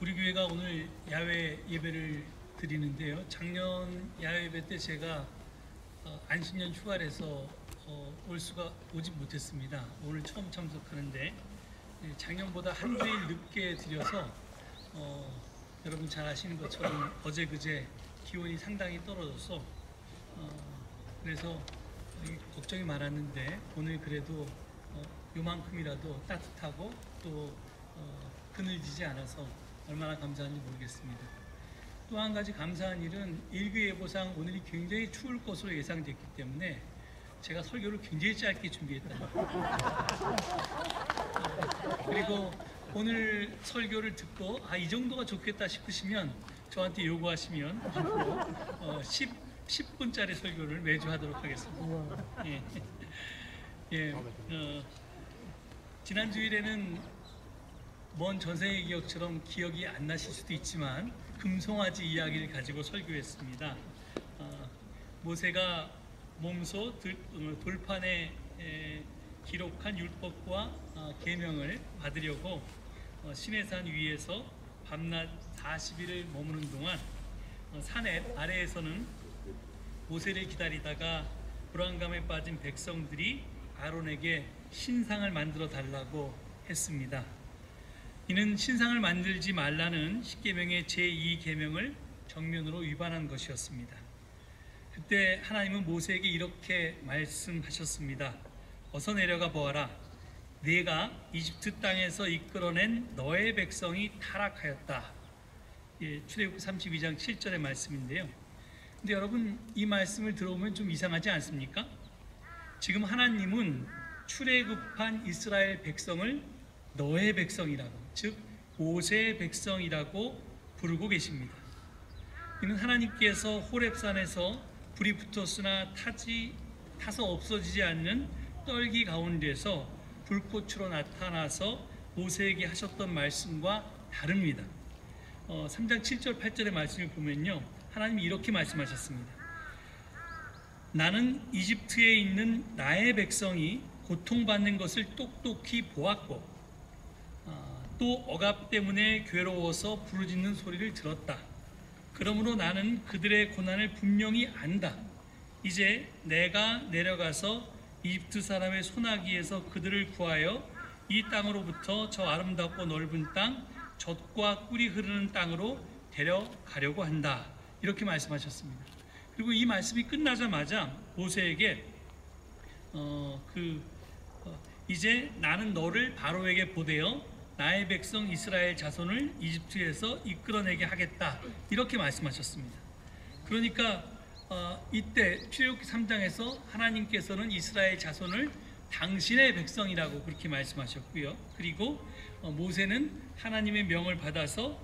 우리 교회가 오늘 야외 예배를 드리는데요. 작년 야외 예배 때 제가 안식년 휴가라서 오지 못했습니다. 오늘 처음 참석하는데 작년보다 한두 일 늦게 드려서 여러분 잘 아시는 것처럼 어제 그제 기온이 상당히 떨어져서 그래서 걱정이 많았는데 오늘 그래도 요만큼이라도 따뜻하고 또 그늘지지 않아서 얼마나 감사한지 모르겠습니다. 또 한 가지 감사한 일은 일교예보상 오늘이 굉장히 추울 것으로 예상됐기 때문에 제가 설교를 굉장히 짧게 준비했다. 그리고 오늘 설교를 듣고 이 정도가 좋겠다 싶으시면 저한테 요구하시면 앞으로 10분짜리 설교를 매주 하도록 하겠습니다. 지난 주일에는 먼 전생의 기억처럼 기억이 안 나실 수도 있지만 금송아지 이야기를 가지고 설교했습니다. 모세가 몸소 돌판에 기록한 율법과 계명을 받으려고 시내산 위에서 밤낮 40일을 머무는 동안 산 아래에서는 모세를 기다리다가 불안감에 빠진 백성들이 아론에게 신상을 만들어 달라고 했습니다. 이는 신상을 만들지 말라는 십계명의 제2계명을 정면으로 위반한 것이었습니다. 그때 하나님은 모세에게 이렇게 말씀하셨습니다. 어서 내려가 보아라. 내가 이집트 땅에서 이끌어낸 너의 백성이 타락하였다. 출애굽기 32장 7절의 말씀인데요. 근데 여러분 이 말씀을 들어보면 좀 이상하지 않습니까? 지금 하나님은 출애굽한 이스라엘 백성을 너의 백성이라고, 즉 모세의 백성이라고 부르고 계십니다. 이는 하나님께서 호렙산에서 불이 붙었으나 타서 없어지지 않는 떨기 가운데서 불꽃으로 나타나서 모세에게 하셨던 말씀과 다릅니다. 3장 7절 8절의 말씀을 보면요, 하나님이 이렇게 말씀하셨습니다. 나는 이집트에 있는 나의 백성이 고통받는 것을 똑똑히 보았고 또 억압 때문에 괴로워서 부르짖는 소리를 들었다. 그러므로 나는 그들의 고난을 분명히 안다. 이제 내가 내려가서 이집트 사람의 손아귀에서 그들을 구하여 이 땅으로부터 저 아름답고 넓은 땅, 젖과 꿀이 흐르는 땅으로 데려가려고 한다. 이렇게 말씀하셨습니다. 그리고 이 말씀이 끝나자마자 모세에게 이제 나는 너를 바로에게 보내어 나의 백성 이스라엘 자손을 이집트에서 이끌어내게 하겠다. 이렇게 말씀하셨습니다. 그러니까 이때 출애굽기 3장에서 하나님께서는 이스라엘 자손을 당신의 백성이라고 그렇게 말씀하셨고요. 그리고 모세는 하나님의 명을 받아서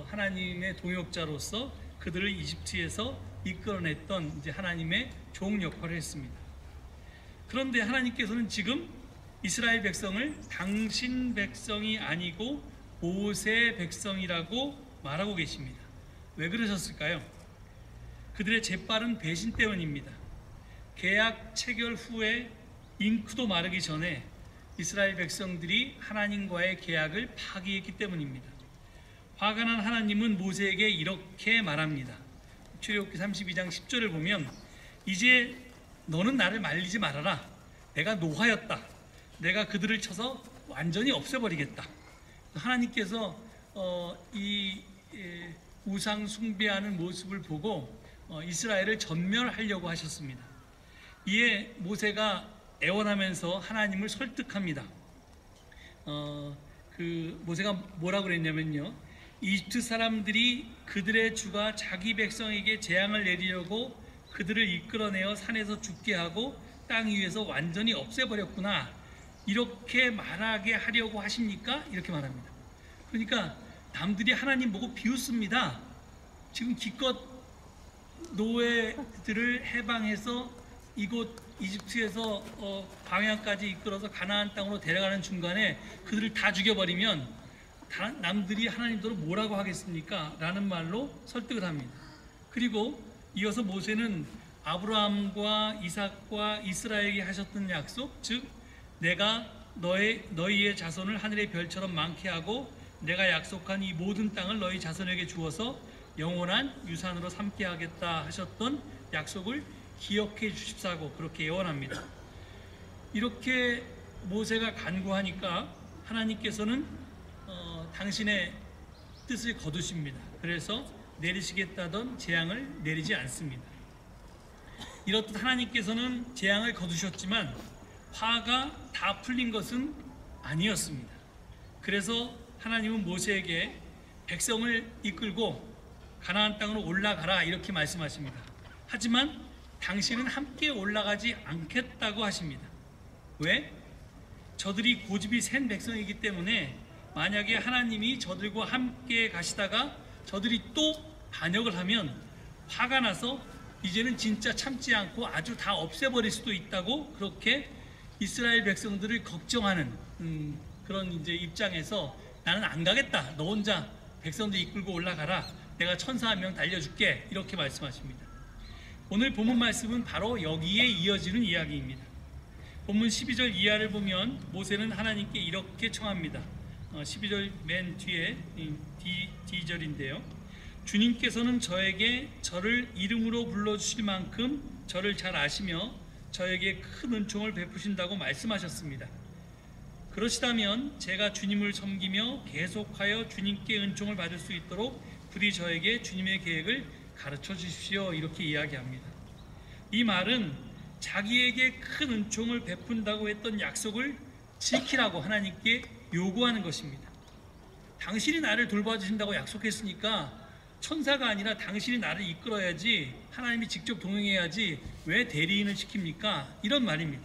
하나님의 동역자로서 그들을 이집트에서 이끌어냈던 이제 하나님의 종 역할을 했습니다. 그런데 하나님께서는 지금 이스라엘 백성을 당신 백성이 아니고 모세의 백성이라고 말하고 계십니다. 왜 그러셨을까요? 그들의 재빠른 배신 때문입니다. 계약 체결 후에 잉크도 마르기 전에 이스라엘 백성들이 하나님과의 계약을 파기했기 때문입니다. 화가 난 하나님은 모세에게 이렇게 말합니다. 출애굽기 32장 10절을 보면 이제 너는 나를 말리지 말아라. 내가 노하였다. 내가 그들을 쳐서 완전히 없애버리겠다. 하나님께서 이 우상 숭배하는 모습을 보고 이스라엘을 전멸하려고 하셨습니다. 이에 모세가 애원하면서 하나님을 설득합니다. 모세가 뭐라고 그랬냐면요, 이집트 사람들이 그들의 주가 자기 백성에게 재앙을 내리려고 그들을 이끌어내어 산에서 죽게 하고 땅 위에서 완전히 없애버렸구나. 이렇게 말하게 하려고 하십니까? 이렇게 말합니다. 그러니까 남들이 하나님 보고 비웃습니다. 지금 기껏 노예들을 해방해서 이곳 이집트에서 광야까지 이끌어서 가나안 땅으로 데려가는 중간에 그들을 다 죽여버리면 남들이 하나님도로 뭐라고 하겠습니까? 라는 말로 설득을 합니다. 그리고 이어서 모세는 아브라함과 이삭과 이스라엘에게 하셨던 약속, 즉 내가 너희의 자손을 하늘의 별처럼 많게 하고 내가 약속한 이 모든 땅을 너희 자손에게 주어서 영원한 유산으로 삼게 하겠다 하셨던 약속을 기억해 주십사고 그렇게 예언합니다. 이렇게 모세가 간구하니까 하나님께서는 당신의 뜻을 거두십니다. 그래서 내리시겠다던 재앙을 내리지 않습니다. 이렇듯 하나님께서는 재앙을 거두셨지만 화가 다 풀린 것은 아니었습니다. 그래서 하나님은 모세에게 백성을 이끌고 가나안 땅으로 올라가라 이렇게 말씀하십니다. 하지만 당신은 함께 올라가지 않겠다고 하십니다. 왜? 저들이 고집이 센 백성이기 때문에 만약에 하나님이 저들과 함께 가시다가 저들이 또 반역을 하면 화가 나서 이제는 진짜 참지 않고 아주 다 없애버릴 수도 있다고 그렇게 이스라엘 백성들을 걱정하는 그런 이제 입장에서 나는 안 가겠다. 너 혼자 백성들 이끌고 올라가라. 내가 천사 한 명 달려줄게. 이렇게 말씀하십니다. 오늘 본문 말씀은 바로 여기에 이어지는 이야기입니다. 본문 12절 이하를 보면 모세는 하나님께 이렇게 청합니다. 12절 맨 뒤에 D절인데요. 주님께서는 저에게 저를 이름으로 불러주실 만큼 저를 잘 아시며 저에게 큰 은총을 베푸신다고 말씀하셨습니다. 그러시다면 제가 주님을 섬기며 계속하여 주님께 은총을 받을 수 있도록 부디 저에게 주님의 계획을 가르쳐 주십시오. 이렇게 이야기합니다. 이 말은 자기에게 큰 은총을 베푼다고 했던 약속을 지키라고 하나님께 요구하는 것입니다. 당신이 나를 돌봐주신다고 약속했으니까 천사가 아니라 당신이 나를 이끌어야지, 하나님이 직접 동행해야지 왜 대리인을 시킵니까? 이런 말입니다.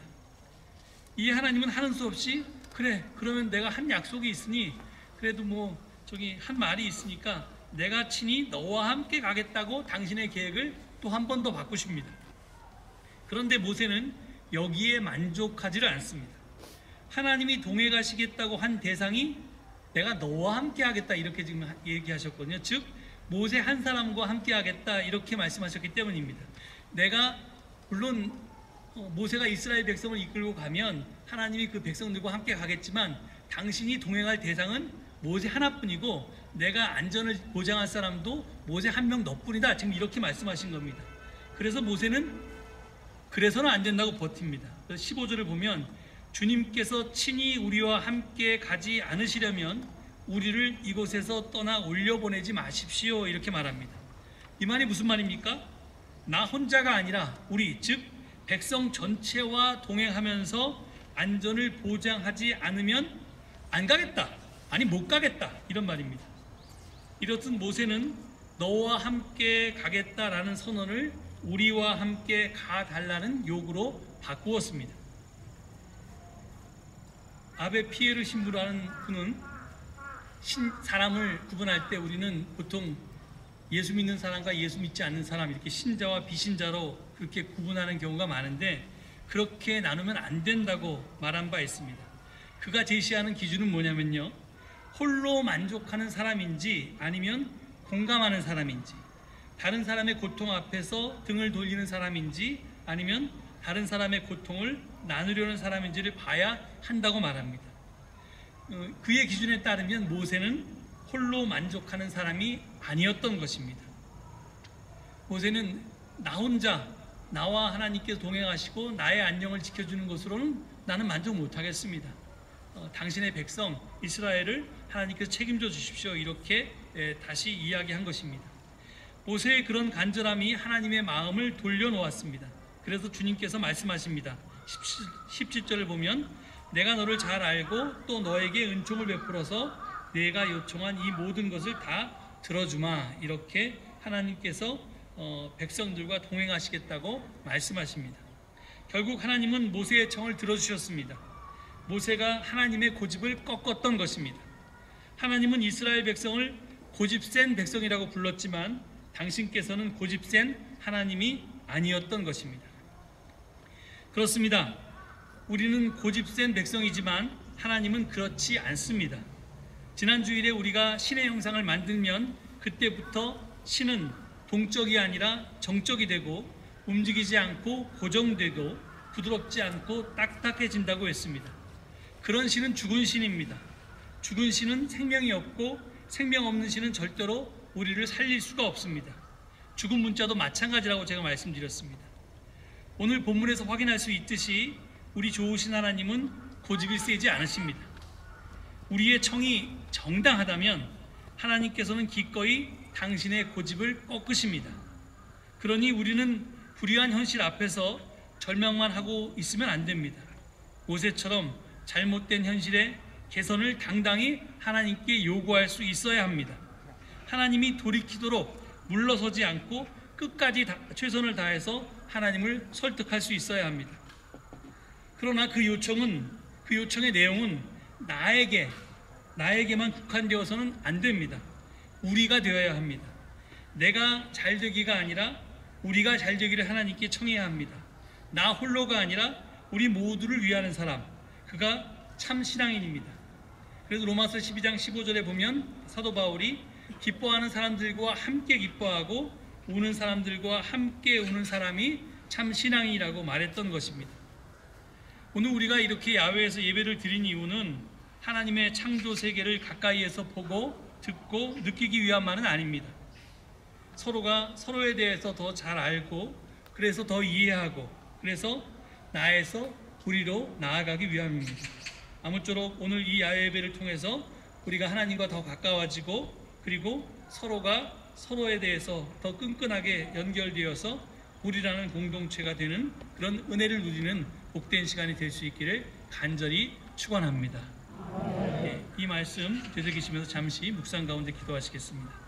이 하나님은 하는 수 없이 그래 그러면 내가 한 약속이 있으니 그래도 뭐 저기 한 말이 있으니까 내가 친히 너와 함께 가겠다고 당신의 계획을 또 한 번 더 바꾸십니다. 그런데 모세는 여기에 만족하지를 않습니다. 하나님이 동행하시겠다고 한 대상이 내가 너와 함께 하겠다 이렇게 지금 얘기하셨거든요. 즉 모세 한 사람과 함께 하겠다 이렇게 말씀하셨기 때문입니다. 내가 물론 모세가 이스라엘 백성을 이끌고 가면 하나님이 그 백성들과 함께 가겠지만 당신이 동행할 대상은 모세 하나뿐이고 내가 안전을 보장할 사람도 모세 한 명 너뿐이다. 지금 이렇게 말씀하신 겁니다. 그래서 모세는 그래서는 안 된다고 버팁니다. 15절을 보면 주님께서 친히 우리와 함께 가지 않으시려면 우리를 이곳에서 떠나 올려보내지 마십시오. 이렇게 말합니다. 이 말이 무슨 말입니까? 나 혼자가 아니라 우리 즉 백성 전체와 동행하면서 안전을 보장하지 않으면 안 가겠다. 아니 못 가겠다. 이런 말입니다. 이렇듯 모세는 너와 함께 가겠다라는 선언을 우리와 함께 가달라는 요구로 바꾸었습니다. 아베 피에르 신부라는 분은 사람을 구분할 때 우리는 보통 예수 믿는 사람과 예수 믿지 않는 사람 이렇게 신자와 비신자로 그렇게 구분하는 경우가 많은데 그렇게 나누면 안 된다고 말한 바 있습니다. 그가 제시하는 기준은 뭐냐면요. 홀로 만족하는 사람인지 아니면 공감하는 사람인지 다른 사람의 고통 앞에서 등을 돌리는 사람인지 아니면 다른 사람의 고통을 나누려는 사람인지를 봐야 한다고 말합니다. 그의 기준에 따르면 모세는 홀로 만족하는 사람이 아니었던 것입니다. 모세는 나 혼자 나와 하나님께서 동행하시고 나의 안녕을 지켜주는 것으로는 나는 만족 못하겠습니다. 당신의 백성 이스라엘을 하나님께서 책임져 주십시오. 이렇게 다시 이야기한 것입니다. 모세의 그런 간절함이 하나님의 마음을 돌려놓았습니다. 그래서 주님께서 말씀하십니다. 17절을 보면 내가 너를 잘 알고 또 너에게 은총을 베풀어서 내가 요청한 이 모든 것을 다 들어주마. 이렇게 하나님께서 백성들과 동행하시겠다고 말씀하십니다. 결국 하나님은 모세의 청을 들어주셨습니다. 모세가 하나님의 고집을 꺾었던 것입니다. 하나님은 이스라엘 백성을 고집센 백성이라고 불렀지만 당신께서는 고집센 하나님이 아니었던 것입니다. 그렇습니다. 우리는 고집센 백성이지만 하나님은 그렇지 않습니다. 지난 주일에 우리가 신의 형상을 만들면 그때부터 신은 동적이 아니라 정적이 되고 움직이지 않고 고정되고 부드럽지 않고 딱딱해진다고 했습니다. 그런 신은 죽은 신입니다. 죽은 신은 생명이 없고 생명 없는 신은 절대로 우리를 살릴 수가 없습니다. 죽은 문자도 마찬가지라고 제가 말씀드렸습니다. 오늘 본문에서 확인할 수 있듯이 우리 좋으신 하나님은 고집이 세지 않으십니다. 우리의 청이 정당하다면 하나님께서는 기꺼이 당신의 고집을 꺾으십니다. 그러니 우리는 불의한 현실 앞에서 절망만 하고 있으면 안 됩니다. 모세처럼 잘못된 현실에 개선을 당당히 하나님께 요구할 수 있어야 합니다. 하나님이 돌이키도록 물러서지 않고 끝까지 최선을 다해서 하나님을 설득할 수 있어야 합니다. 그러나 그 요청의 내용은 나에게만 국한되어서는 안 됩니다. 우리가 되어야 합니다. 내가 잘되기가 아니라 우리가 잘되기를 하나님께 청해야 합니다. 나 홀로가 아니라 우리 모두를 위하는 사람, 그가 참 신앙인입니다. 그래서 로마서 12장 15절에 보면 사도 바울이 기뻐하는 사람들과 함께 기뻐하고 우는 사람들과 함께 우는 사람이 참 신앙이라고 말했던 것입니다. 오늘 우리가 이렇게 야외에서 예배를 드린 이유는 하나님의 창조 세계를 가까이에서 보고 듣고 느끼기 위함만은 아닙니다. 서로가 서로에 대해서 더 잘 알고 그래서 더 이해하고 그래서 나에서 우리로 나아가기 위함입니다. 아무쪼록 오늘 이 야외 예배를 통해서 우리가 하나님과 더 가까워지고 그리고 서로가 서로에 대해서 더 끈끈하게 연결되어서 우리라는 공동체가 되는 그런 은혜를 누리는 복된 시간이 될 수 있기를 간절히 축원합니다. 이 말씀 되새기시면서 잠시 묵상 가운데 기도하시겠습니다.